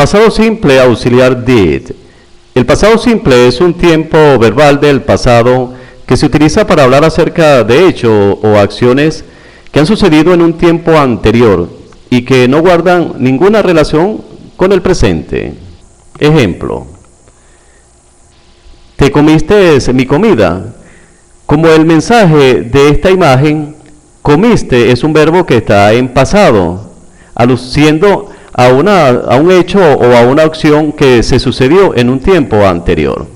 Pasado simple auxiliar did. El pasado simple es un tiempo verbal del pasado que se utiliza para hablar acerca de hechos o acciones que han sucedido en un tiempo anterior y que no guardan ninguna relación con el presente. Ejemplo: ¿te comiste mi comida? Como el mensaje de esta imagen, comiste es un verbo que está en pasado, aluciendo a un hecho o a una acción que se sucedió en un tiempo anterior.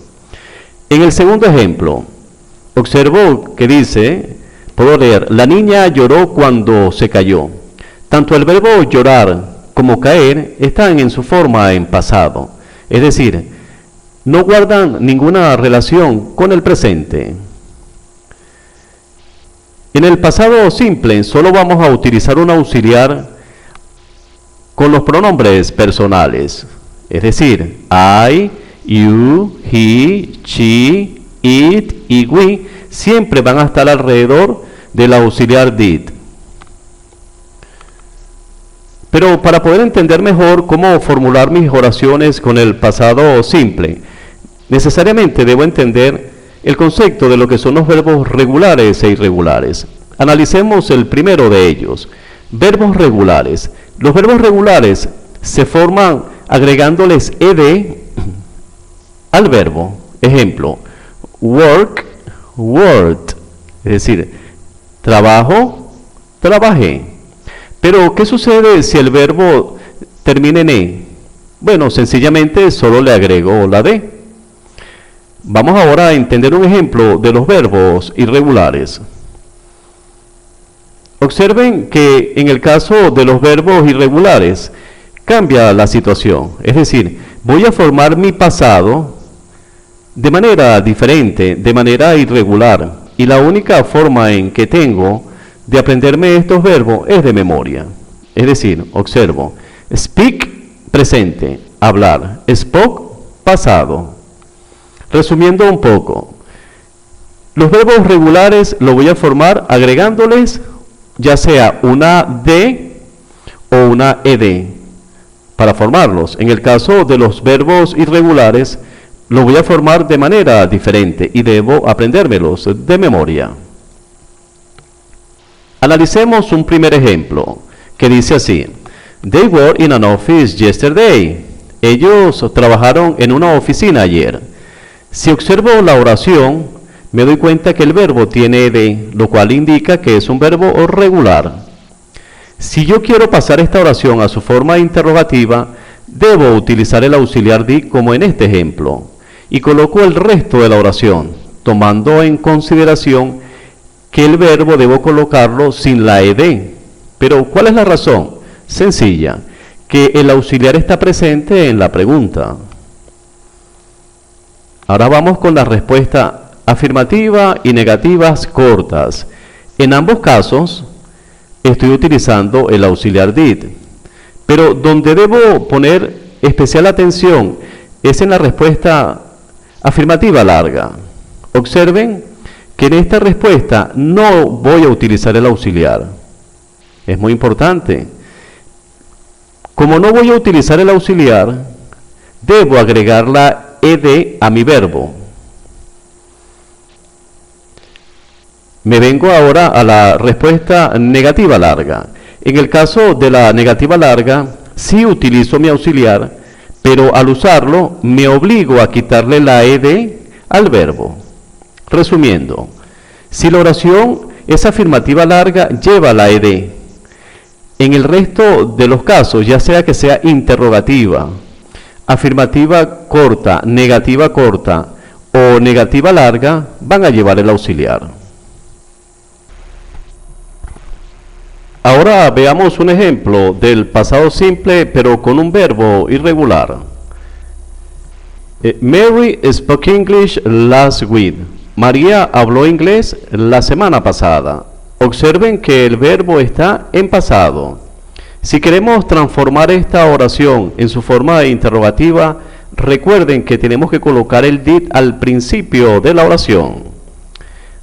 En el segundo ejemplo, observo que dice, puedo leer, la niña lloró cuando se cayó. Tanto el verbo llorar como caer están en su forma en pasado, es decir, no guardan ninguna relación con el presente. En el pasado simple solo vamos a utilizar un auxiliar con los pronombres personales, es decir, I, you, he, she, it y we siempre van a estar alrededor del auxiliar did. Pero para poder entender mejor cómo formular mis oraciones con el pasado simple, necesariamente debo entender el concepto de lo que son los verbos regulares e irregulares. Analicemos el primero de ellos, verbos regulares. Los verbos regulares se forman agregándoles ed al verbo. Ejemplo, work, worked, es decir, trabajo, trabajé. Pero, ¿qué sucede si el verbo termina en e? Bueno, sencillamente solo le agrego la d. Vamos ahora a entender un ejemplo de los verbos irregulares. Observen que en el caso de los verbos irregulares cambia la situación. Es decir, voy a formar mi pasado de manera diferente, de manera irregular. Y la única forma en que tengo de aprenderme estos verbos es de memoria. Es decir, observo, speak, presente, hablar, spoke, pasado. Resumiendo un poco, los verbos regulares los voy a formar agregándoles ya sea una d o una ed para formarlos. En el caso de los verbos irregulares, los voy a formar de manera diferente y debo aprendérmelos de memoria. Analicemos un primer ejemplo que dice así: They were in an office yesterday. Ellos trabajaron en una oficina ayer. Si observo la oración, me doy cuenta que el verbo tiene ed, lo cual indica que es un verbo regular. Si yo quiero pasar esta oración a su forma interrogativa, debo utilizar el auxiliar did como en este ejemplo, y coloco el resto de la oración, tomando en consideración que el verbo debo colocarlo sin la ed. Pero, ¿cuál es la razón? Sencilla, que el auxiliar está presente en la pregunta. Ahora vamos con la respuesta afirmativa y negativas cortas. En ambos casos estoy utilizando el auxiliar did, pero donde debo poner especial atención es en la respuesta afirmativa larga. Observen que en esta respuesta no voy a utilizar el auxiliar. Es muy importante. Como no voy a utilizar el auxiliar, debo agregar la ed a mi verbo. Me vengo ahora a la respuesta negativa larga. En el caso de la negativa larga, sí utilizo mi auxiliar, pero al usarlo me obligo a quitarle la ed al verbo. Resumiendo, si la oración es afirmativa larga, lleva la ed. En el resto de los casos, ya sea que sea interrogativa, afirmativa corta, negativa corta o negativa larga, van a llevar el auxiliar. Ahora veamos un ejemplo del pasado simple, pero con un verbo irregular. Mary spoke English last week. María habló inglés la semana pasada. Observen que el verbo está en pasado. Si queremos transformar esta oración en su forma interrogativa, recuerden que tenemos que colocar el did al principio de la oración.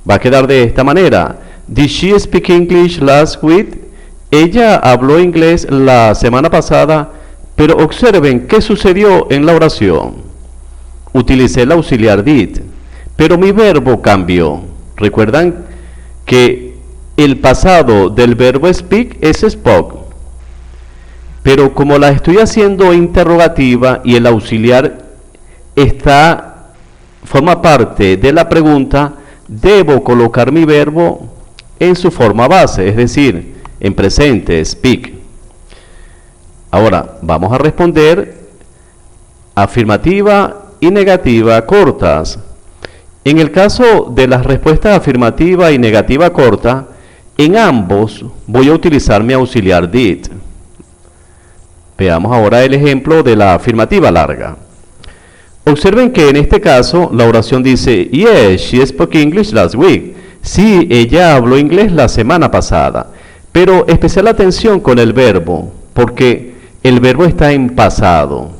Va a quedar de esta manera: Did she speak English last week? Ella habló inglés la semana pasada, Pero observen qué sucedió en la oración. Utilicé el auxiliar did, pero mi verbo cambió. Recuerdan que el pasado del verbo speak es spoke, pero como la estoy haciendo interrogativa y el auxiliar forma parte de la pregunta, debo colocar mi verbo en su forma base, es decir, en presente, speak. Ahora, vamos a responder afirmativa y negativa cortas. En el caso de las respuestas afirmativa y negativa corta, en ambos voy a utilizar mi auxiliar did. Veamos ahora el ejemplo de la afirmativa larga. Observen que en este caso la oración dice, yes, she spoke English last week. Sí, ella habló inglés la semana pasada. Pero especial atención con el verbo, porque el verbo está en pasado.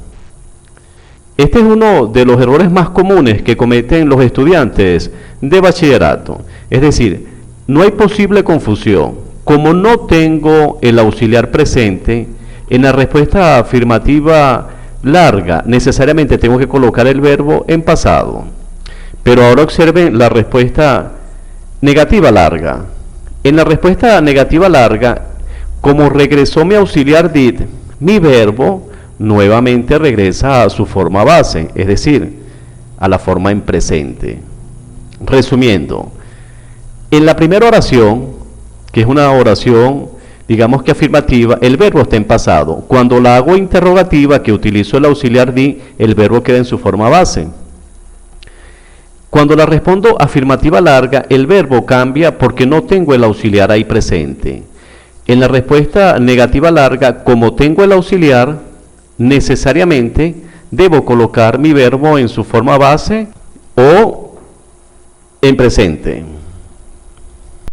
Este es uno de los errores más comunes que cometen los estudiantes de bachillerato. Es decir, no hay posible confusión. Como no tengo el auxiliar presente, en la respuesta afirmativa larga necesariamente tengo que colocar el verbo en pasado. Pero ahora observen la respuesta negativa larga. En la respuesta negativa larga, como regresó mi auxiliar did, mi verbo nuevamente regresa a su forma base, es decir, a la forma en presente. Resumiendo, en la primera oración, que es una oración, digamos que afirmativa, el verbo está en pasado. Cuando la hago interrogativa, que utilizo el auxiliar did, el verbo queda en su forma base. Cuando la respondo afirmativa larga, el verbo cambia porque no tengo el auxiliar ahí presente. En la respuesta negativa larga, como tengo el auxiliar, necesariamente debo colocar mi verbo en su forma base o en presente.